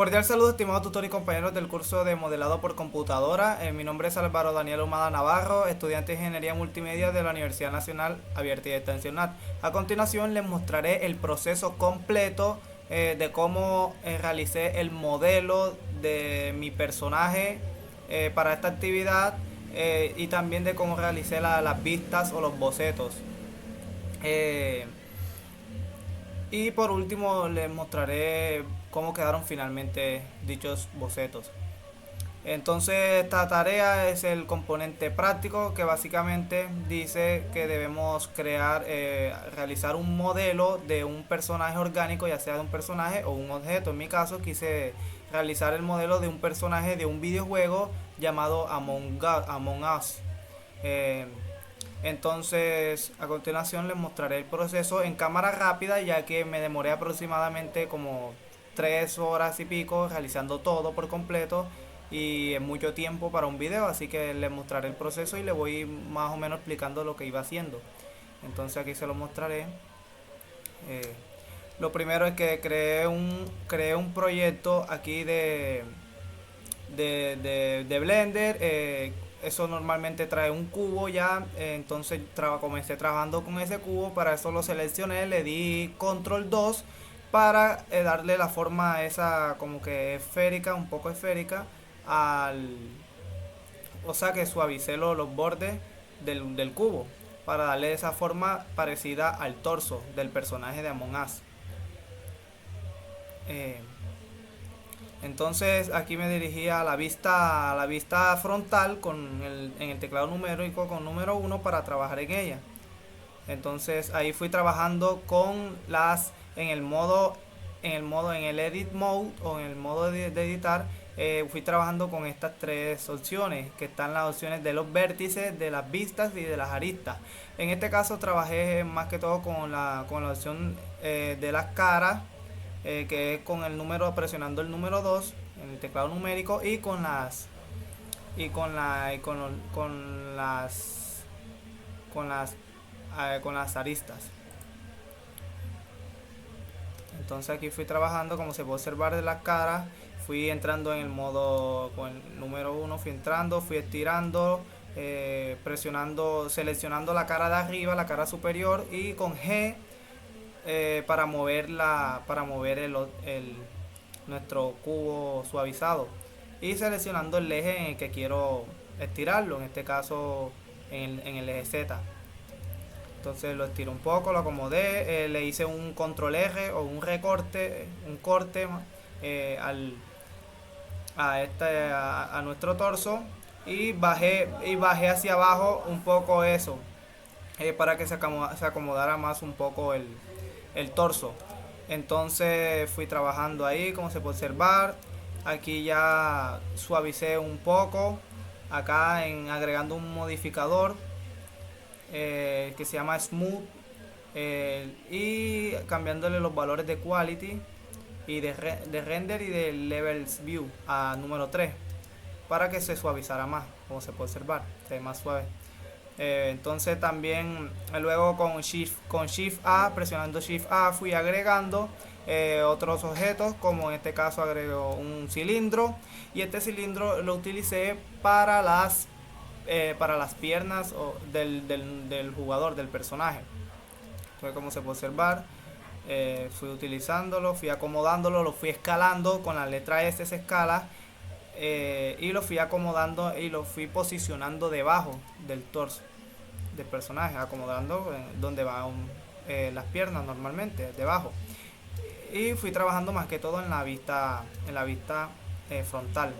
Cordial saludo, estimados tutores y compañeros del curso de modelado por computadora. Mi nombre es Álvaro Daniel Humada Navarro, estudiante de Ingeniería Multimedia de la Universidad Nacional Abierta y Extensional. A continuación les mostraré el proceso completo de cómo realicé el modelo de mi personaje para esta actividad y también de cómo realicé las vistas o los bocetos. Eh, y por último les mostraré cómo quedaron finalmente dichos bocetos. Entonces esta tarea es el componente práctico que básicamente dice que debemos realizar un modelo de un personaje orgánico, ya sea de un personaje o un objeto. En mi caso quise realizar el modelo de un personaje de un videojuego llamado Among Us. Eh, entonces, a continuación les mostraré el proceso en cámara rápida, ya que me demoré aproximadamente como 3 horas y pico realizando todo por completo y es mucho tiempo para un video, así que les mostraré el proceso y les voy más o menos explicando lo que iba haciendo. Entonces aquí se lo mostraré. Eh, lo primero es que creé un proyecto aquí de Blender. Eso normalmente trae un cubo ya, entonces comencé trabajando con ese cubo. Para eso lo seleccioné, le di control 2 para darle la forma esa como que esférica, un poco esférica al, o sea que suavicé los bordes del cubo para darle esa forma parecida al torso del personaje de Among Us. Eh, Entonces aquí me dirigí a la vista frontal en el teclado numérico con número uno para trabajar en ella. Entonces ahí fui trabajando con en el edit mode o en el modo de editar. Fui trabajando con estas tres opciones, que están las opciones de los vértices, de las vistas y de las aristas. En este caso trabajé más que todo con la opción de las caras, que es con el número, presionando el número 2 en el teclado numérico, y con las y con la y con las con las aristas. Entonces aquí fui trabajando, como se puede observar de las caras, fui entrando en el modo con el número uno, fui entrando, fui estirando, presionando, seleccionando la cara de arriba, la cara superior, y con G para mover nuestro cubo suavizado, y seleccionando el eje en el que quiero estirarlo, en este caso en el eje Z. Entonces lo estiré un poco, lo acomodé, le hice un control R o un recorte, un corte eh, al, a nuestro torso, y bajé hacia abajo un poco eso, para que se acomodara más un poco el torso. Entonces fui trabajando ahí, como se puede observar. Aquí ya suavicé un poco, acá agregando un modificador que se llama Smooth, y cambiándole los valores de Quality y de Render y de Levels View a número 3 para que se suavizara más, como se puede observar, se ve más suave. Entonces también luego con Shift A, presionando Shift A, fui agregando otros objetos, como en este caso agrego un cilindro, y este cilindro lo utilicé para las piernas del jugador, del personaje. Entonces, como se puede observar, fui utilizándolo, fui acomodándolo, lo fui escalando, con la letra S se escala, y lo fui acomodando y lo fui posicionando debajo del torso del personaje, acomodando donde las piernas normalmente, debajo. Y fui trabajando más que todo en la vista frontal.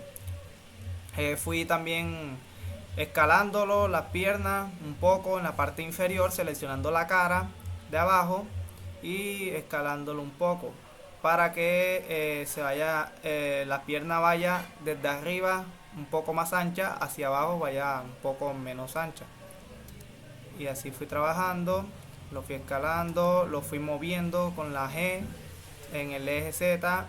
Fui también escalándolo, las piernas un poco en la parte inferior, seleccionando la cara de abajo y escalándolo un poco para que la pierna vaya desde arriba un poco más ancha, hacia abajo vaya un poco menos ancha. Y así fui trabajando, lo fui escalando, lo fui moviendo con la G en el eje Z.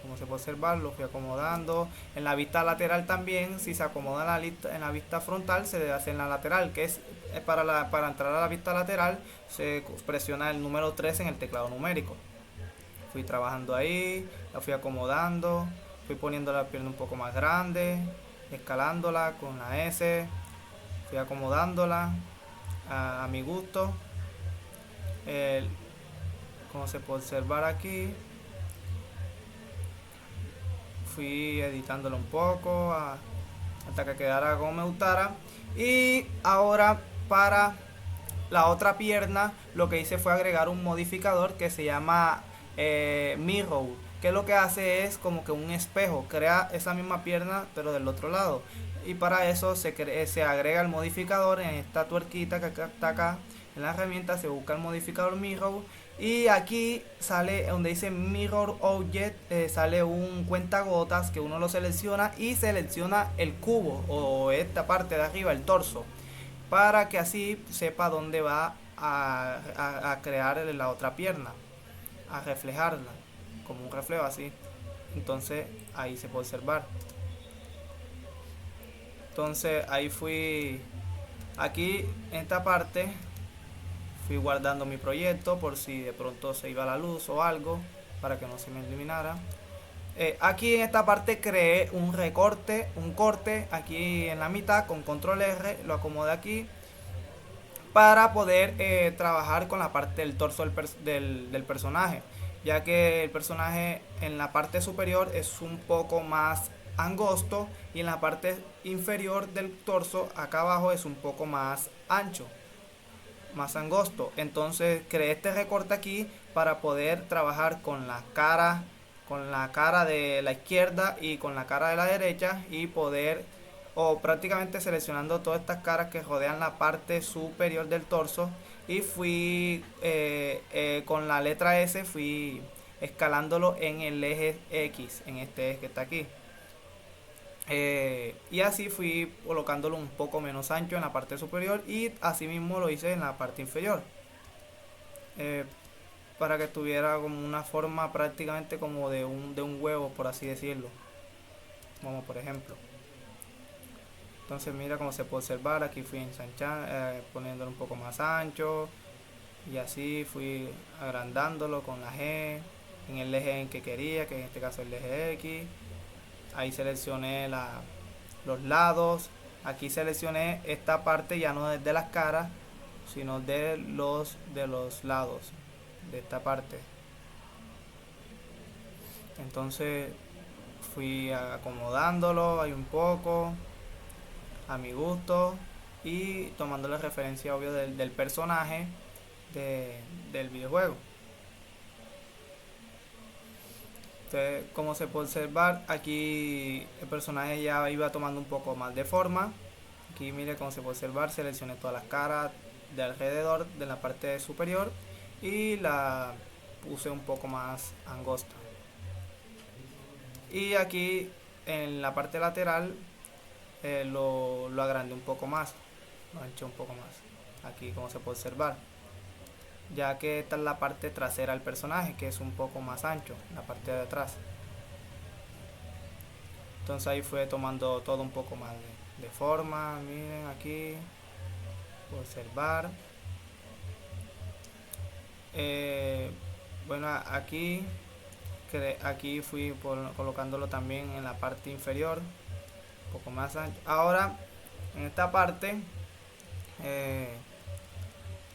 Como se puede observar, lo fui acomodando en la vista lateral también. Si se acomoda en la vista frontal, se debe hacer en la lateral, que es para entrar a la vista lateral se presiona el número 3 en el teclado numérico. Fui trabajando ahí, la fui acomodando, fui poniendo la pierna un poco más grande, escalándola con la S, fui acomodándola a mi gusto. El- Como se puede observar aquí, fui editándolo un poco hasta que quedara como me gustara. Y ahora para la otra pierna lo que hice fue agregar un modificador que se llama Mirror, que lo que hace es como que un espejo, crea esa misma pierna pero del otro lado. Y para eso se agrega el modificador en esta tuerquita que está acá en la herramienta, se busca el modificador Mirror y aquí sale donde dice Mirror Object, sale un cuentagotas que uno lo selecciona y selecciona el cubo o esta parte de arriba, el torso, para que así sepa dónde va a crear la otra pierna, a reflejarla, como un reflejo así. Entonces ahí se puede observar. Entonces ahí fui, aquí en esta parte, fui guardando mi proyecto por si de pronto se iba la luz o algo, para que no se me eliminara. Aquí en esta parte creé un recorte, un corte aquí en la mitad con control R, lo acomodé aquí para poder trabajar con la parte del torso del personaje, ya que el personaje en la parte superior es un poco más angosto y en la parte inferior del torso acá abajo es un poco más ancho, más angosto. Entonces creé este recorte aquí para poder trabajar con la cara de la izquierda y con la cara de la derecha y poder, o prácticamente seleccionando todas estas caras que rodean la parte superior del torso, y fui con la letra S fui escalándolo en el eje X, en este eje que está aquí. Y así fui colocándolo un poco menos ancho en la parte superior y así mismo lo hice en la parte inferior. Eh, para que tuviera como una forma prácticamente como de un huevo, por así decirlo. Como por ejemplo. Entonces mira cómo se puede observar, aquí fui ensanchando, poniéndolo un poco más ancho. Y así fui agrandándolo con la G en el eje en que quería, que en este caso es el eje X. Ahí seleccioné los lados. Aquí seleccioné esta parte ya no de las caras, sino de los lados de esta parte. Entonces fui acomodándolo ahí un poco a mi gusto y tomando la referencia obvio del personaje de, del videojuego. Entonces, como se puede observar, aquí el personaje ya iba tomando un poco más de forma. Aquí mire cómo se puede observar, seleccioné todas las caras de alrededor de la parte superior y la puse un poco más angosta. Y aquí en la parte lateral lo agrandé un poco más, lo anché un poco más. Aquí como se puede observar, ya que esta es la parte trasera del personaje, que es un poco más ancho, la parte de atrás. Entonces ahí fue tomando todo un poco más de forma. Miren aquí, observar. Eh, bueno, aquí fui colocándolo también en la parte inferior, un poco más ancho. Ahora, en esta parte, eh,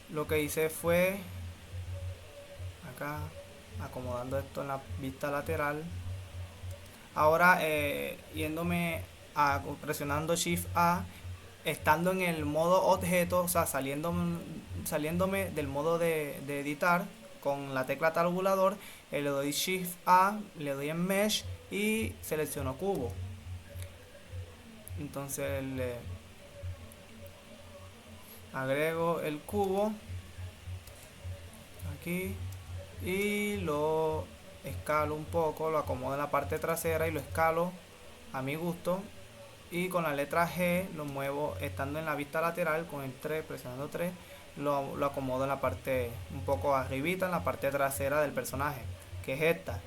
lo que hice fue acá acomodando esto en la vista lateral. Ahora yéndome presionando Shift A, estando en el modo objeto, o sea, saliéndome del modo de editar con la tecla tabulador, le doy Shift A, le doy en Mesh y selecciono cubo. Entonces le agrego el cubo aquí y lo escalo un poco, lo acomodo en la parte trasera y lo escalo a mi gusto. Y con la letra G lo muevo estando en la vista lateral con el 3, presionando 3, lo acomodo en la parte un poco arribita, en la parte trasera del personaje, que es esta.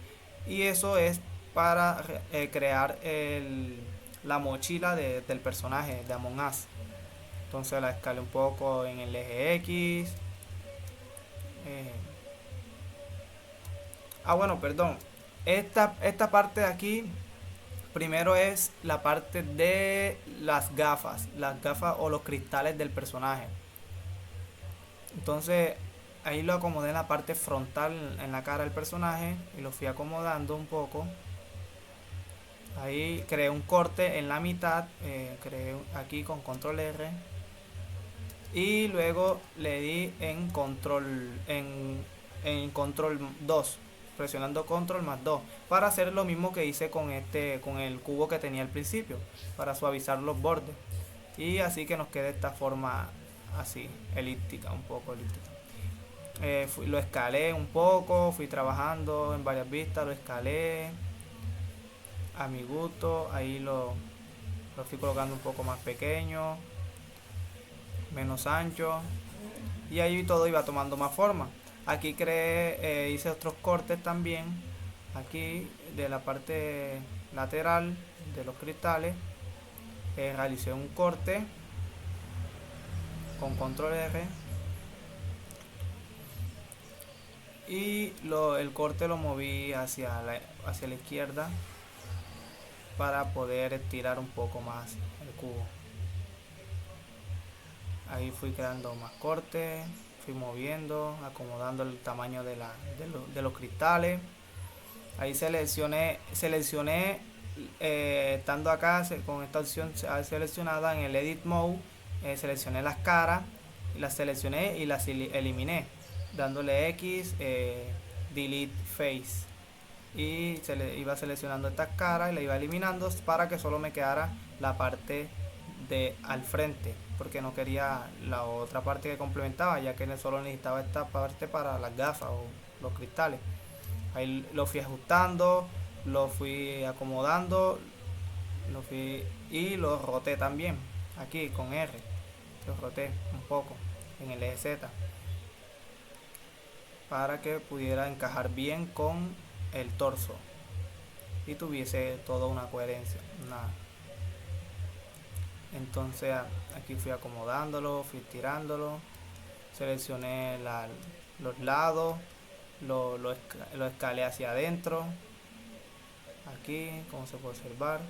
Y eso es para crear la mochila del personaje de Among Us. Entonces la escalé un poco en el eje X. eh, Ah, bueno, perdón. Esta parte de aquí, primero es la parte de las gafas o los cristales del personaje. Entonces, ahí lo acomodé en la parte frontal, en la cara del personaje, y lo fui acomodando un poco. Ahí creé un corte en la mitad, creé aquí con control R. Y luego le di en control 2, presionando control más 2, para hacer lo mismo que hice con el cubo que tenía al principio, para suavizar los bordes. Y así que nos quede esta forma así, elíptica, un poco elíptica. Lo escalé un poco, fui trabajando en varias vistas, lo escalé a mi gusto, ahí lo fui colocando un poco más pequeño, menos ancho, y ahí todo iba tomando más forma. Aquí hice otros cortes también, aquí de la parte lateral de los cristales, realicé un corte con control R y el corte lo moví hacia la izquierda para poder estirar un poco más el cubo. Ahí fui creando más cortes, fui moviendo, acomodando el tamaño de los cristales. Ahí seleccioné estando acá con esta opción seleccionada en el Edit Mode, seleccioné las caras, las seleccioné y las eliminé, dándole X, Delete Face. Y iba seleccionando estas caras y la iba eliminando para que solo me quedara la parte de al frente, porque no quería la otra parte que complementaba, ya que solo necesitaba esta parte para las gafas o los cristales. Ahí lo fui ajustando, lo fui acomodando, y lo roté también aquí con R, lo roté un poco en el eje Z para que pudiera encajar bien con el torso y tuviese toda una coherencia. Entonces aquí fui acomodándolo, fui tirándolo, seleccioné los lados, lo escalé hacia adentro, aquí como se puede observar.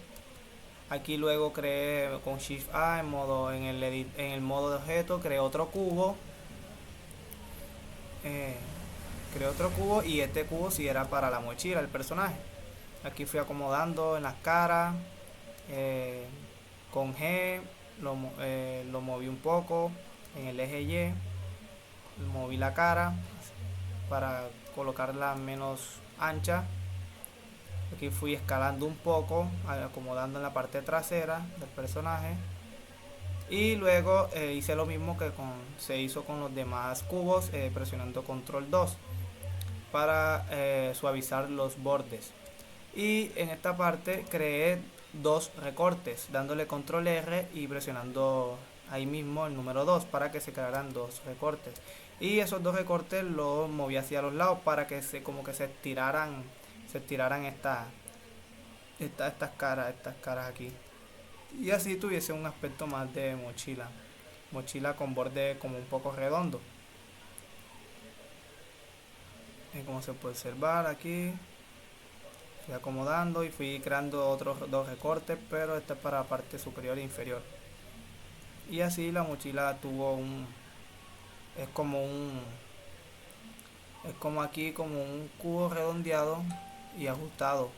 Aquí luego creé con Shift A en el modo de objeto, creé otro cubo. Creé otro cubo y este cubo sí era para la mochila del personaje. Aquí fui acomodando en las caras, con G lo moví un poco en el eje Y, moví la cara para colocarla menos ancha. Aquí fui escalando un poco, acomodando en la parte trasera del personaje. Y luego hice lo mismo que se hizo con los demás cubos, presionando control 2 para suavizar los bordes. Y en esta parte creé dos recortes, dándole control R y presionando ahí mismo el número 2 para que se crearan dos recortes. Y esos dos recortes los moví hacia los lados para que como que se estiraran estas caras aquí. Y así tuviese un aspecto más de mochila con borde como un poco redondo. Como se puede observar aquí, fui acomodando y fui creando otros dos recortes, pero este es para la parte superior e inferior. Y así la mochila es como aquí como un cubo redondeado y ajustado.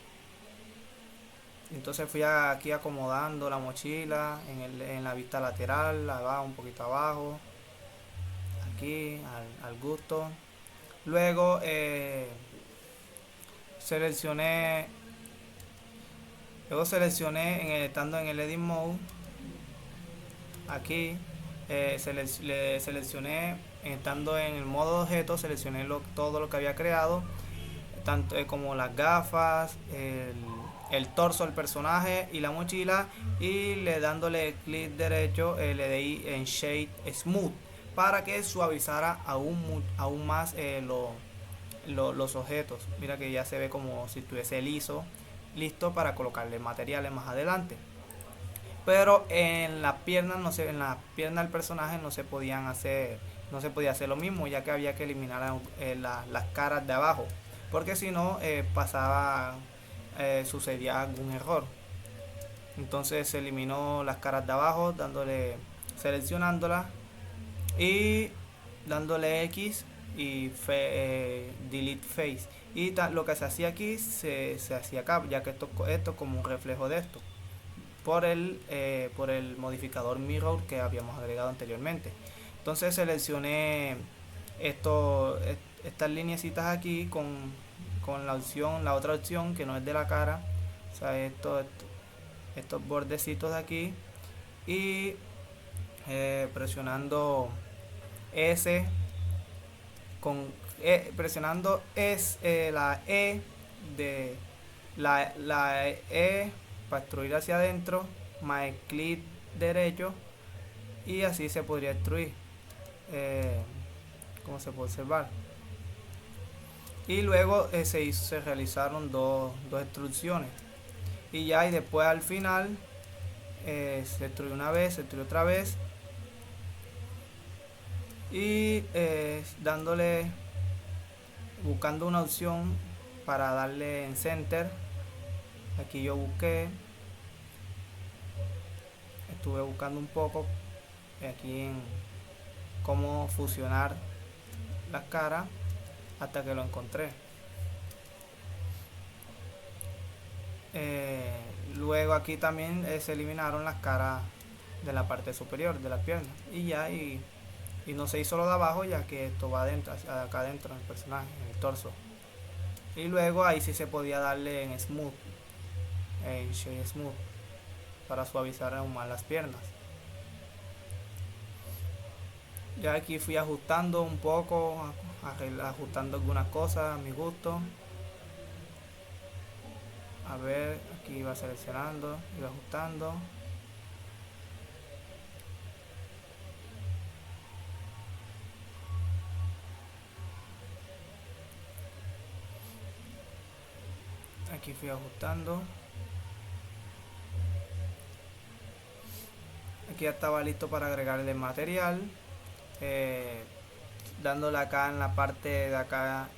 Entonces fui aquí acomodando la mochila en la vista lateral, abajo, un poquito abajo, aquí al gusto. Luego seleccioné estando en el Edit Mode, aquí le seleccioné, estando en el modo de objeto, seleccioné todo lo que había creado, tanto como las gafas, el torso del personaje y la mochila, y dándole clic derecho le di en Shade Smooth para que suavizara aún más los objetos. Mira que ya se ve como si estuviese listo para colocarle materiales más adelante. Pero en las piernas del personaje no se podía hacer lo mismo, ya que había que eliminar las caras de abajo, porque si no sucedía algún error. Entonces se eliminó las caras de abajo, seleccionándolas y dándole X y delete face. Y lo que se hacía aquí se hacía acá, ya que esto es como un reflejo de esto por el modificador mirror que habíamos agregado anteriormente. Entonces seleccioné estas lineecitas aquí con la otra opción que no es de la cara, o sea, estos bordecitos de aquí, y presionando S presionando la E de la E para extruir hacia adentro, más el clic derecho, y así se podría extruir, como se puede observar. Y luego se realizaron dos extrusiones, y ya, y después al final se extruye una vez, se extruye otra vez, y buscando una opción para darle en center. Aquí yo estuve buscando un poco aquí en cómo fusionar las caras hasta que lo encontré. Luego aquí también se eliminaron las caras de la parte superior de las piernas, y ya, y no se hizo lo de abajo, ya que esto va adentro, acá adentro en el personaje, en el torso. Y luego ahí sí se podía darle en smooth, en shade smooth, para suavizar aún más las piernas. Ya aquí fui ajustando un poco, ajustando algunas cosas a mi gusto. A ver, aquí iba seleccionando, iba ajustando. Aquí fui ajustando. Aquí ya estaba listo para agregarle el material, dándole acá en la parte de acá,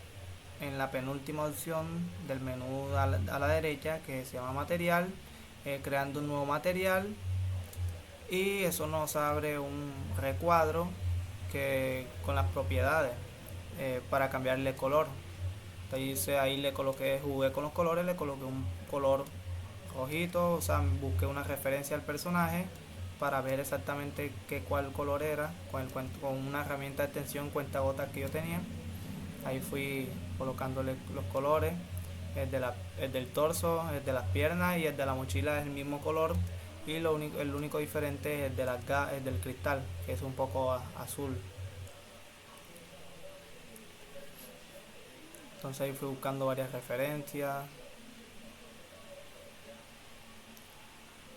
en la penúltima opción del menú a la derecha, que se llama material, creando un nuevo material, y eso nos abre un recuadro con las propiedades, para cambiarle color. Entonces ahí jugué con los colores, le coloqué un color rojito, o sea, busqué una referencia al personaje para ver exactamente cuál color era, con una herramienta de extensión cuentagotas que yo tenía. Ahí fui colocándole los colores, el del torso, el de las piernas, y el de la mochila es el mismo color, y el único diferente es el del cristal, que es un poco azul. Entonces ahí fui buscando varias referencias,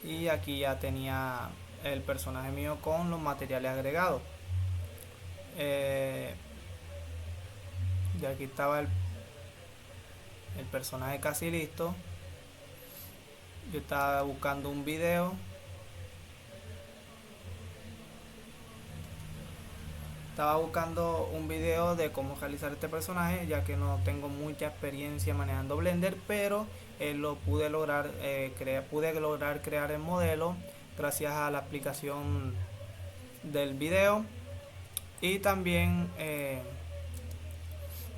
y aquí ya tenía el personaje mío con los materiales agregados. Ya aquí estaba el personaje casi listo. Yo estaba buscando un video. De cómo realizar este personaje, ya que no tengo mucha experiencia manejando Blender, pero lo pude lograr, crear el modelo gracias a la aplicación del video. Y también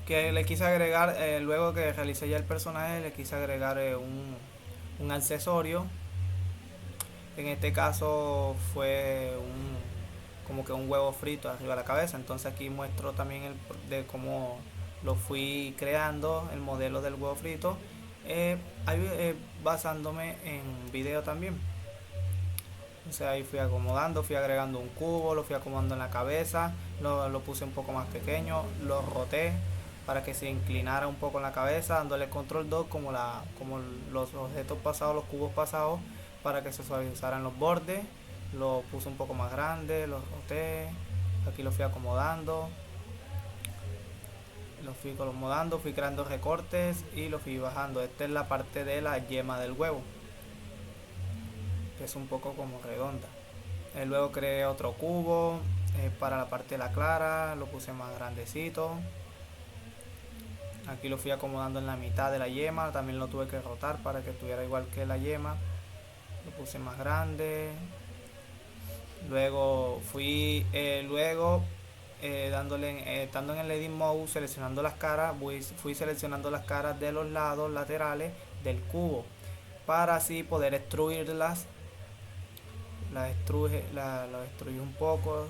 que le quise agregar, luego que realicé ya el personaje, le quise agregar un accesorio. En este caso fue como que un huevo frito arriba de la cabeza. Entonces aquí muestro también de cómo lo fui creando, el modelo del huevo frito, basándome en video también. Entonces ahí fui acomodando, fui agregando un cubo, lo fui acomodando en la cabeza, lo puse un poco más pequeño, lo roté para que se inclinara un poco en la cabeza, dándole control 2 como los objetos pasados, los cubos pasados, para que se suavizaran los bordes. Lo puse un poco más grande, lo roté, aquí lo fui acomodando, fui creando recortes y lo fui bajando. Esta es la parte de la yema del huevo, que es un poco como redonda. Luego creé otro cubo para la parte de la clara, lo puse más grandecito. Aquí lo fui acomodando en la mitad de la yema, también lo tuve que rotar para que estuviera igual que la yema. Lo puse más grande. Luego estando en el edit mode, seleccionando las caras, fui seleccionando las caras de los lados laterales del cubo para así poder extruirlas. Lo extruí un poco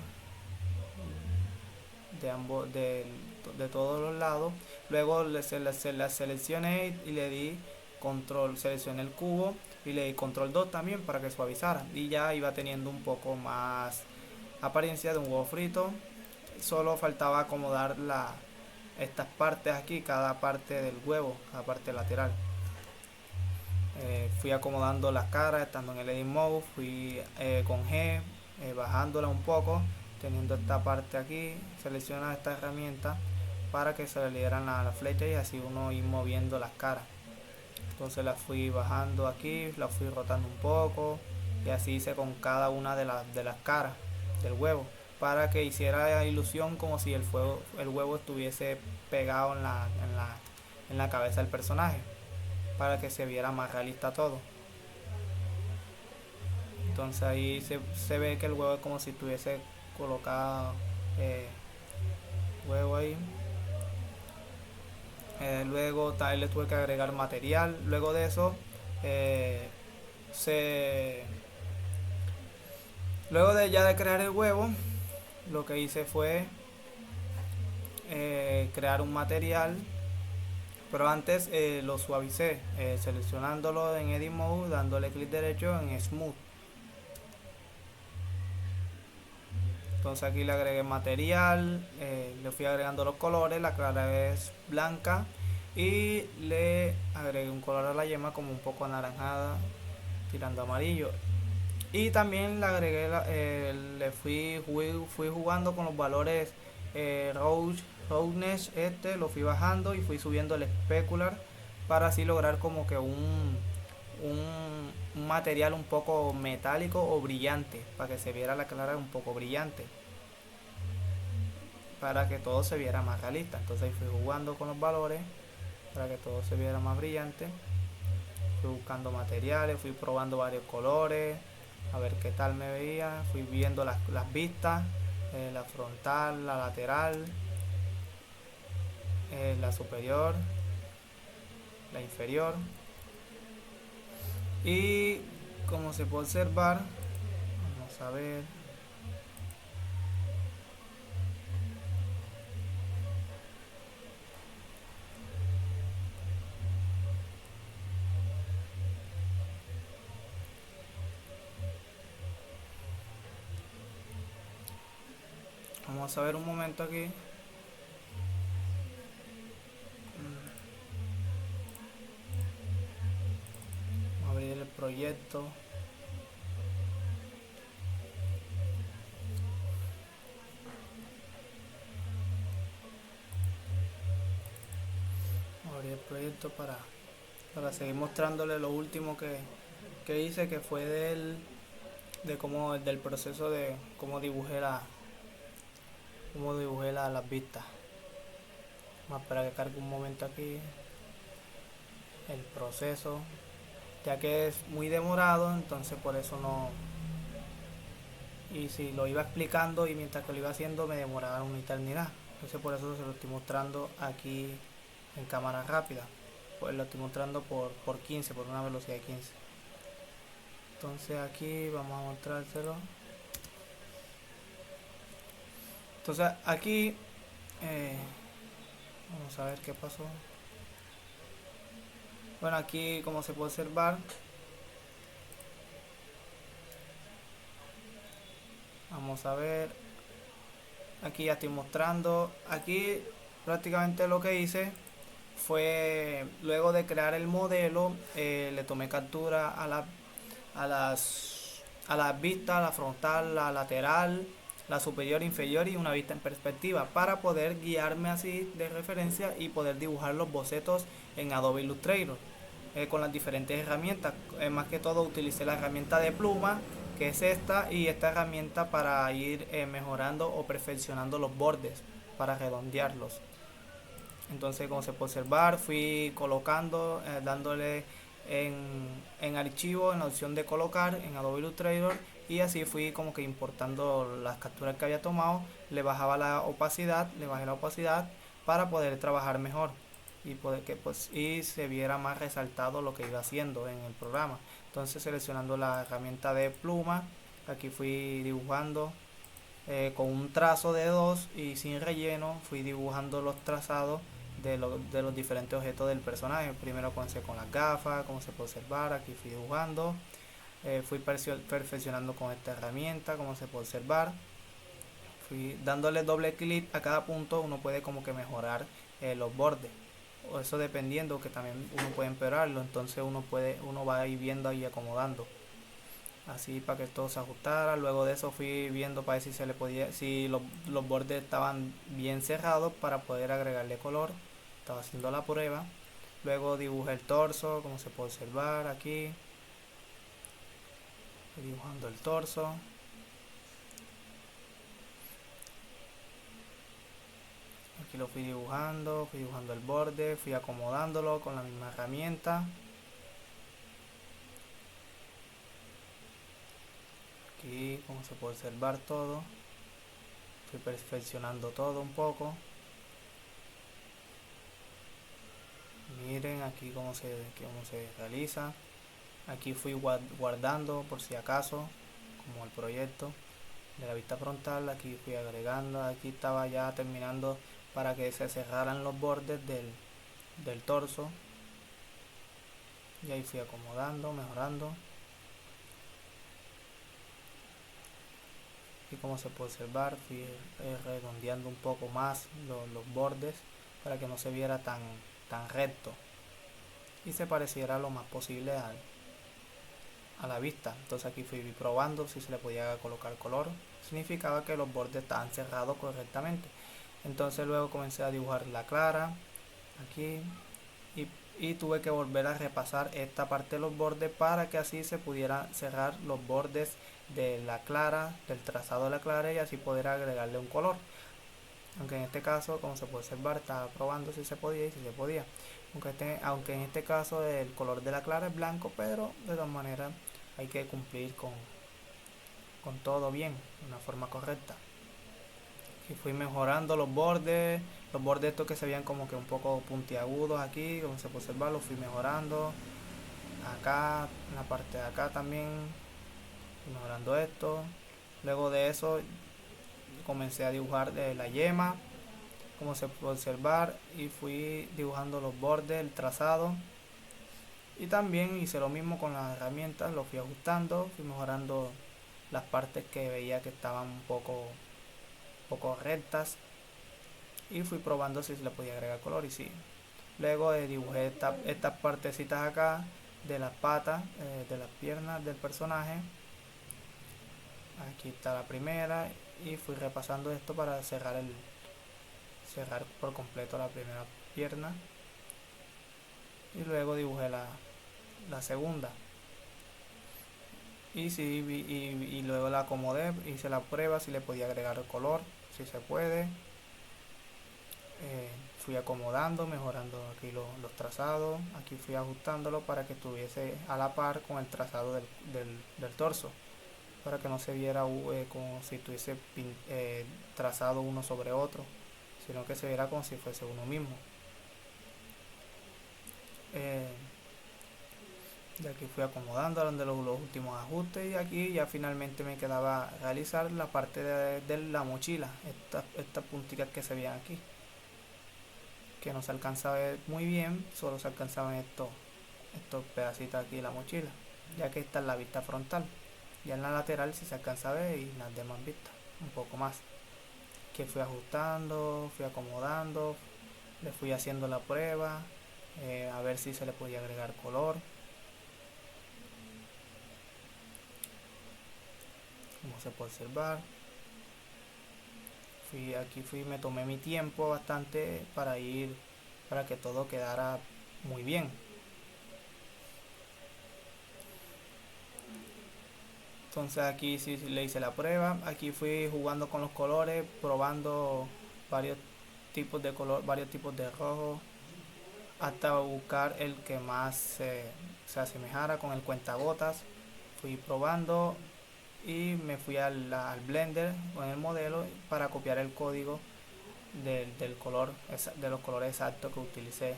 de todos los lados. Luego la seleccioné y le di control, seleccioné el cubo y le di control 2 también para que suavizara, y ya iba teniendo un poco más apariencia de un huevo frito. Solo faltaba acomodar estas partes aquí, cada parte del huevo, cada parte lateral. Fui acomodando las caras estando en el edit mode, fui con G, bajándola un poco, teniendo esta parte aquí, selecciona esta herramienta para que se le dieran la flecha y así uno ir moviendo las caras. Entonces las fui bajando aquí, las fui rotando un poco y así hice con cada una de las caras del huevo para que hiciera ilusión como si el huevo estuviese pegado en la cabeza del personaje, para que se viera más realista todo. Entonces ahí se ve que el huevo es como si estuviese colocado huevo ahí. Luego también le tuve que agregar material. Luego de eso luego de ya de crear el huevo, lo que hice fue crear un material, pero antes lo suavicé seleccionándolo en edit mode, dándole clic derecho en smooth. Entonces aquí le agregué material, le fui agregando los colores, la cara es blanca y le agregué un color a la yema como un poco anaranjada tirando amarillo, y también le agregué fui jugando con los valores roughness, lo fui bajando y fui subiendo el specular para así lograr como que un material un poco metálico o brillante, para que se viera la clara un poco brillante, para que todo se viera más realista. Entonces ahí fui jugando con los valores para que todo se viera más brillante. Fui buscando materiales, fui probando varios colores a ver qué tal me veía. Fui viendo las vistas, la frontal, la lateral, la superior, la inferior. Y como se puede observar, vamos a ver, vamos a ver un momento aquí. Vamos a abrir el proyecto. Abrir el proyecto para seguir mostrándole lo último que hice, que fue del proceso de cómo dibujé las vistas. Vamos a esperar que cargue un momento aquí el proceso, ya que es muy demorado, entonces por eso no. Y si lo iba explicando y mientras que lo iba haciendo me demoraba una eternidad, entonces por eso se lo estoy mostrando aquí en cámara rápida. Pues lo estoy mostrando por 15, por una velocidad de 15. Entonces aquí vamos a mostrárselo. Entonces aquí vamos a ver qué pasó. Bueno, aquí como se puede observar, vamos a ver, aquí ya estoy mostrando. Aquí prácticamente lo que hice fue, luego de crear el modelo, le tomé captura a las vistas, la frontal, la lateral, la superior, inferior y una vista en perspectiva, para poder guiarme así de referencia y poder dibujar los bocetos en Adobe Illustrator con las diferentes herramientas. Más que todo utilicé la herramienta de pluma, que es esta, y esta herramienta para ir mejorando o perfeccionando los bordes, para redondearlos. Entonces, como se puede observar, fui colocando, dándole en archivo, en la opción de colocar en Adobe Illustrator, y así fui como que importando las capturas que había tomado. Le bajaba la opacidad, le bajé la opacidad para poder trabajar mejor y poder que pues y se viera más resaltado lo que iba haciendo en el programa. Entonces, seleccionando la herramienta de pluma, aquí fui dibujando con un trazo de dos y sin relleno. Fui dibujando los trazados de los diferentes objetos del personaje. Primero comencé con las gafas, como se puede observar, aquí fui dibujando. Fui perfeccionando con esta herramienta, como se puede observar. Fui dándole doble clic a cada punto, uno puede como que mejorar los bordes. O eso dependiendo, que también uno puede empeorarlo, entonces uno va a ir viendo y acomodando así para que todo se ajustara. Luego de eso fui viendo para ver si se le podía, si los bordes estaban bien cerrados para poder agregarle color. Estaba haciendo la prueba. Luego dibujé el torso, como se puede observar aquí. Fui dibujando el torso. Aquí lo fui dibujando el borde, fui acomodándolo con la misma herramienta. Aquí, como se puede observar todo, fui perfeccionando todo un poco. Miren aquí cómo se realiza. Aquí fui guardando por si acaso, como el proyecto de la vista frontal. Aquí fui agregando, aquí estaba ya terminando para que se cerraran los bordes del torso. Y ahí fui acomodando, mejorando. Y como se puede observar, fui redondeando un poco más los bordes para que no se viera tan recto y se pareciera lo más posible a la vista. Entonces aquí fui probando si se le podía colocar color. Significaba que los bordes estaban cerrados correctamente. Entonces luego comencé a dibujar la clara aquí y, y tuve que volver a repasar esta parte de los bordes para que así se pudiera cerrar los bordes de la clara, del trazado de la clara, y así poder agregarle un color. Aunque en este caso, como se puede observar, estaba probando si se podía y si se podía. Aunque en este caso el color de la clara es blanco, pero de todas maneras hay que cumplir con todo bien, de una forma correcta. Y fui mejorando los bordes estos que se veían como que un poco puntiagudos aquí, como se puede observar, los fui mejorando. Acá, en la parte de acá también, fui mejorando esto. Luego de eso comencé a dibujar la yema, como se puede observar, y fui dibujando los bordes, el trazado. Y también hice lo mismo con las herramientas, lo fui ajustando, fui mejorando las partes que veía que estaban poco rectas, y fui probando si se le podía agregar color y sí. Luego dibujé estas partecitas acá de las patas, de las piernas del personaje. Aquí está la primera y fui repasando esto para cerrar por completo la primera pierna, y luego dibujé la segunda. Y, sí, y luego la acomodé, hice la prueba si le podía agregar el color, si se puede. Fui acomodando, mejorando aquí los trazados. Aquí fui ajustándolo para que estuviese a la par con el trazado del torso, para que no se viera como si estuviese trazado uno sobre otro, sino que se viera como si fuese uno mismo. Eh, de aquí fui acomodando donde los últimos ajustes, y aquí ya finalmente me quedaba realizar la parte de la mochila, estas punticas que se veían aquí, que no se alcanza a ver muy bien, solo se alcanzaban estos pedacitos aquí de la mochila, ya que esta es la vista frontal. Ya en la lateral sí se alcanza a ver, y las demás vistas un poco más. Que fui ajustando, fui acomodando, le fui haciendo la prueba, a ver si se le podía agregar color, como se puede observar. Me tomé mi tiempo bastante para que todo quedara muy bien. Entonces aquí sí le hice la prueba, aquí fui jugando con los colores, probando varios tipos de color, varios tipos de rojo, hasta buscar el que más se asemejara con el cuentagotas. Fui probando y me fui al Blender con el modelo para copiar el código del color, de los colores exactos que utilicé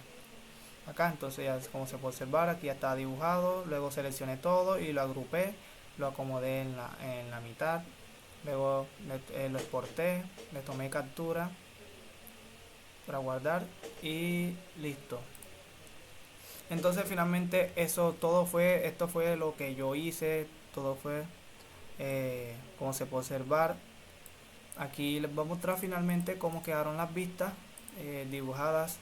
acá. Entonces ya como se puede observar, aquí ya estaba dibujado. Luego seleccioné todo y lo agrupé, lo acomodé en la mitad. Luego lo exporté, le tomé captura para guardar y listo. Entonces finalmente esto fue lo que yo hice. Todo fue como se puede observar. Aquí les voy a mostrar finalmente cómo quedaron las vistas dibujadas.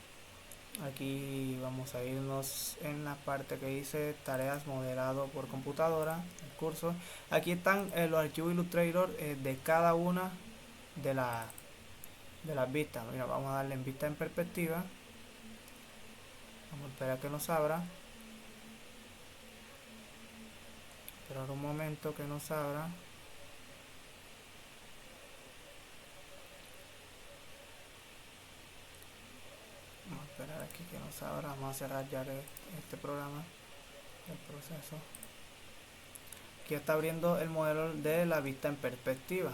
Aquí vamos a irnos en la parte que dice tareas modelado por computadora, el curso. Aquí están los archivos Illustrator de cada una de, de las vistas. Mira, vamos a darle en vista en perspectiva. Vamos a esperar a que nos abra. Esperar un momento que nos abra. Vamos a esperar aquí que nos abra. Vamos a cerrar ya este programa, el proceso. Aquí está abriendo el modelo de la vista en perspectiva.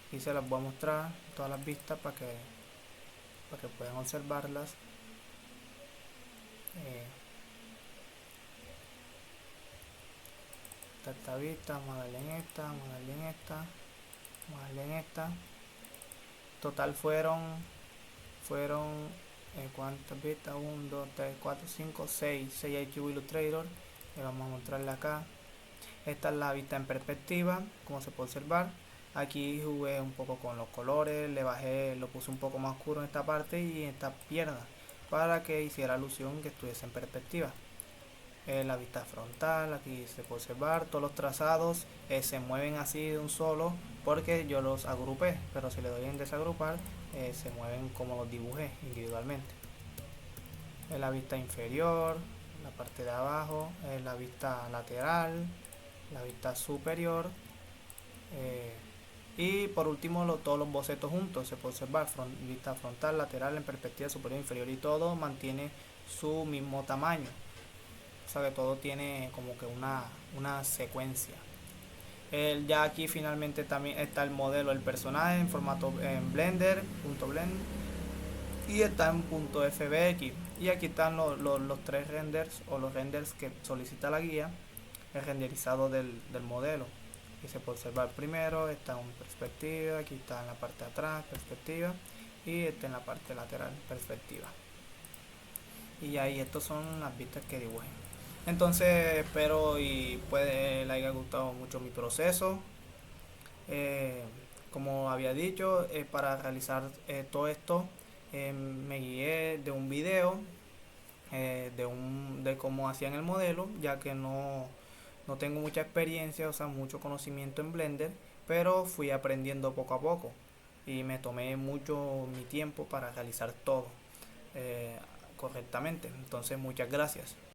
Aquí se las voy a mostrar todas las vistas para que puedan observarlas. Esta vista, vamos a darle en esta, vamos a darle en esta, vamos a darle en esta. Total fueron ¿cuántas vistas? 1, 2, 3, 4, 5, 6 archivos Illustrator. Vamos a mostrarle acá. Esta es la vista en perspectiva, como se puede observar. Aquí jugué un poco con los colores, le bajé, lo puse un poco más oscuro en esta parte y en esta pierna para que hiciera alusión que estuviese en perspectiva. La vista frontal, aquí se puede observar todos los trazados se mueven así de un solo porque yo los agrupé, pero si le doy en desagrupar se mueven como los dibujé individualmente. La vista inferior, la parte de abajo, la vista lateral, la vista superior y por último todos los bocetos juntos. Se puede observar vista frontal, lateral, en perspectiva superior, inferior, y todo mantiene su mismo tamaño. O sea que todo tiene como que una secuencia. Ya aquí finalmente también está el modelo del personaje en formato en Blender, .blend, y está en .fbx. Y aquí están los tres renders o los renders que solicita la guía, el renderizado del modelo. Aquí se puede observar primero, está en perspectiva, aquí está en la parte de atrás, perspectiva, y está en la parte lateral, perspectiva. Y ahí estos son las vistas que dibujé. Entonces espero y le haya gustado mucho mi proceso. Como había dicho, para realizar todo esto me guié de un video de cómo hacían el modelo, ya que no tengo mucha experiencia, o sea, mucho conocimiento en Blender, pero fui aprendiendo poco a poco y me tomé mucho mi tiempo para realizar todo correctamente. Entonces muchas gracias.